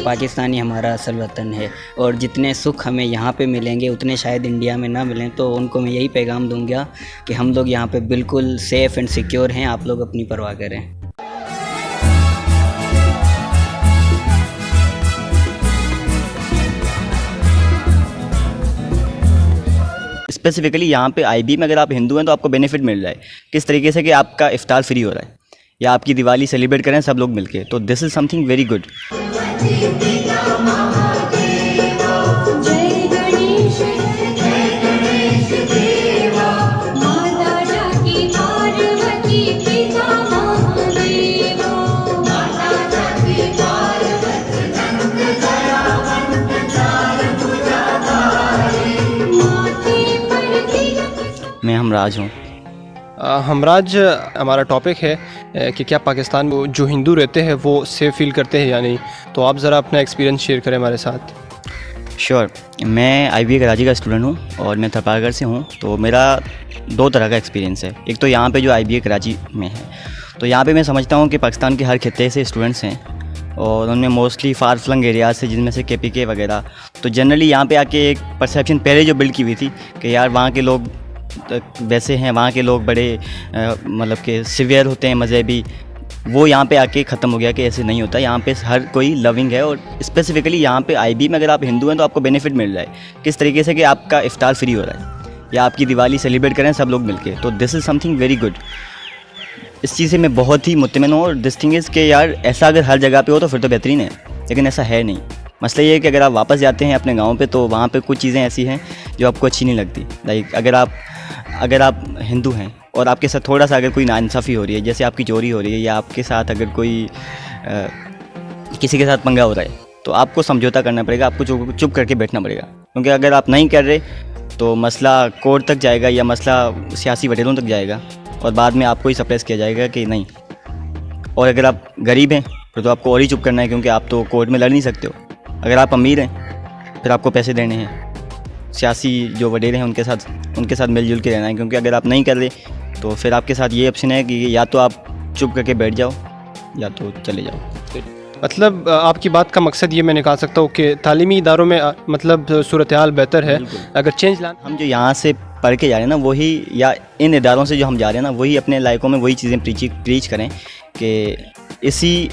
पाकिस्तान ही हमारा असल वतन है और जितने सुख हमें यहाँ पे मिलेंगे उतने शायद इंडिया में ना मिलें। तो उनको मैं यही पैगाम दूंगा कि हम लोग यहाँ पे बिल्कुल सेफ़ एंड सिक्योर हैं, आप लोग अपनी परवाह करें। स्पेसिफिकली यहाँ पे आईबी में अगर आप हिंदू हैं तो आपको बेनिफिट मिल रहा है किस तरीके से कि आपका इफ्तार फ्री हो रहा है या आपकी दिवाली सेलिब्रेट करें सब लोग मिलके, तो this is something very good. मैं हमराज हूँ। हमराज, हमारा टॉपिक है कि क्या पाकिस्तान में जो हिंदू रहते हैं वो सेफ़ फील करते हैं या नहीं, तो आप ज़रा अपना एक्सपीरियंस शेयर करें हमारे साथ। श्योर, मैं IBA कराची का स्टूडेंट हूँ और मैं थरपारगढ़ से हूँ। तो मेरा दो तरह का एक्सपीरियंस है। एक तो यहाँ पे जो IBA कराची में है, तो यहाँ पे मैं समझता हूँ कि पाकिस्तान के हर खित्ते से स्टूडेंट्स हैं और उनमें मोस्टली फार फ्लंग एरियाज से, जिनमें से KPK वगैरह। तो जनरली यहाँ पे आके एक परसेप्शन पहले जो बिल्ड की हुई थी कि यार वहाँ के लोग वैसे हैं, वहाँ के लोग बड़े मतलब कि सिवियर होते हैं मज़हबी, वो यहाँ पे आके ख़त्म हो गया कि ऐसे नहीं होता। यहाँ पे हर कोई लविंग है और स्पेसिफिकली यहाँ पे IB में अगर आप हिंदू हैं तो आपको बेनिफिट मिल रहा है किस तरीके से कि आपका इफ्तार फ्री हो रहा है या आपकी दिवाली सेलिब्रेट करें सब लोग मिलके, तो this is something very good. इस चीज़ से मैं बहुत ही मुतमिन हूँ और दिस थिंग इज़ कि यार ऐसा अगर हर जगह पे हो तो फिर तो बेहतरीन है, लेकिन ऐसा है नहीं। मसला ये है कि अगर आप वापस जाते हैं अपने गाँव पे तो वहाँ पे कुछ चीज़ें ऐसी हैं जो आपको अच्छी नहीं लगती। लाइक अगर आप हिंदू हैं और आपके साथ थोड़ा सा अगर कोई नाइंसाफ़ी हो रही है, जैसे आपकी चोरी हो रही है या आपके साथ अगर कोई किसी के साथ पंगा हो रहा है, तो आपको समझौता करना पड़ेगा, आपको चुप करके बैठना पड़ेगा। क्योंकि अगर आप नहीं कर रहे तो मसला कोर्ट तक जाएगा या मसला सियासी वटेरों तक जाएगा और बाद में आपको ही सप्रेस किया जाएगा कि नहीं। और अगर आप गरीब हैं फिर तो आपको और ही चुप करना है, क्योंकि आप तो कोर्ट में लड़ नहीं सकते हो। अगर आप अमीर हैं फिर आपको पैसे देने हैं, सियासी जो वडेरे हैं उनके साथ मिलजुल के रहना है। क्योंकि अगर आप नहीं कर रहे तो फिर आपके साथ ये ऑप्शन है कि या तो आप चुप करके बैठ जाओ या तो चले जाओ। मतलब आपकी बात का मकसद ये मैं निकाल सकता हूँ कि तालीमी इदारों में मतलब सूरत हाल बेहतर है अगर चेंज लाना। हम जो यहाँ से पढ़ के जा रहे हैं ना वही, या इन इदारों से जो हम जा रहे हैं ना वही अपने लाइकों में वही चीज़ें प्रीच करें कि इसी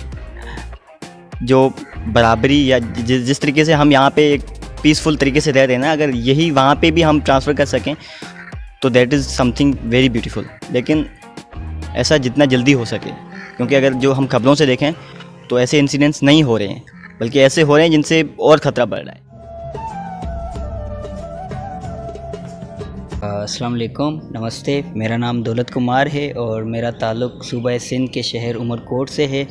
जो बराबरी या जिस तरीके से हम यहाँ पे एक पीसफुल तरीके से रह रहे हैं ना, अगर यही वहाँ पे भी हम ट्रांसफ़र कर सकें तो that is something very beautiful. लेकिन ऐसा जितना जल्दी हो सके, क्योंकि अगर जो हम खबरों से देखें तो ऐसे इंसिडेंट्स नहीं हो रहे हैं, बल्कि ऐसे हो रहे हैं जिनसे और ख़तरा बढ़ रहा है। अस्सलाम वालेकुम, नमस्ते। मेरा नाम दौलत कुमार है और मेरा ताल्लुक़ सूबा सिंध के शहर उमरकोट से है।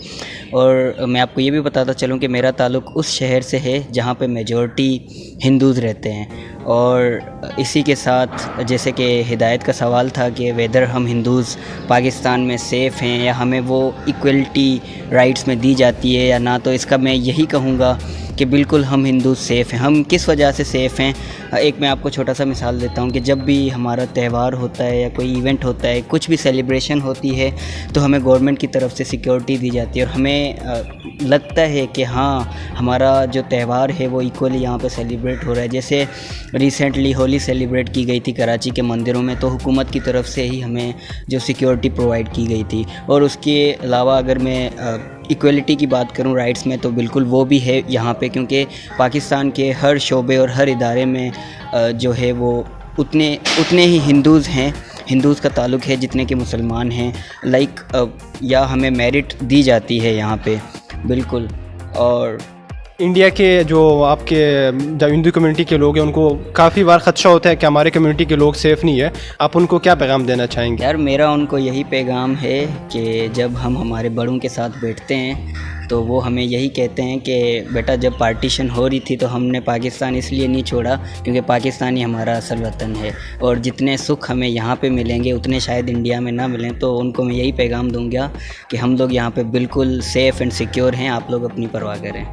और मैं आपको ये भी बताता चलूँ कि मेरा ताल्लुक़ उस शहर से है जहाँ पे मेजॉरिटी हिंदूज़ रहते हैं। और इसी के साथ जैसे कि हिदायत का सवाल था कि वेदर हम हिंदूज़ पाकिस्तान में सेफ़ हैं या हमें वो इक्वलिटी राइट्स में दी जाती है या ना, तो इसका मैं यही कहूँगा कि बिल्कुल हम हिंदू सेफ़ हैं। हम किस वजह से सेफ़ हैं, एक मैं आपको छोटा सा मिसाल देता हूँ कि जब भी हमारा त्यौहार होता है या कोई इवेंट होता है, कुछ भी सेलिब्रेशन होती है, तो हमें गवर्नमेंट की तरफ से सिक्योरिटी दी जाती है और हमें लगता है कि हाँ हमारा जो त्यौहार है वो इक्वली यहाँ पे सेलिब्रेट हो रहा है। जैसे रिसेंटली होली सेलिब्रेट की गई थी कराची के मंदिरों में, तो हुकूमत की तरफ से ही हमें जो सिक्योरिटी प्रोवाइड की गई थी। और उसके अलावा अगर मैं इक्वलिटी की बात करूं राइट्स में, तो बिल्कुल वो भी है यहाँ पे, क्योंकि पाकिस्तान के हर शोबे और हर इदारे में जो है वो उतने ही हिंदूज़ हैं, हिंदूज़ का ताल्लुक़ है जितने के मुसलमान हैं। या हमें मेरिट दी जाती है यहाँ पे बिल्कुल। और इंडिया के जो आपके जो हिंदू कम्युनिटी के लोग हैं उनको काफ़ी बार ख़दशा होता है कि हमारे कम्युनिटी के लोग सेफ़ नहीं है, आप उनको क्या पैगाम देना चाहेंगे? यार मेरा उनको यही पैगाम है कि जब हम हमारे बड़ों के साथ बैठते हैं तो वो हमें यही कहते हैं कि बेटा जब पार्टीशन हो रही थी तो हमने पाकिस्तान इसलिए नहीं छोड़ा क्योंकि पाकिस्तान ही हमारा असल वतन है और जितने सुख हमें यहाँ पे मिलेंगे उतने शायद इंडिया में ना मिलें। तो उनको मैं यही पैगाम दूंगा कि हम लोग यहाँ पे बिल्कुल सेफ़ एंड सिक्योर हैं, आप लोग अपनी परवाह करें।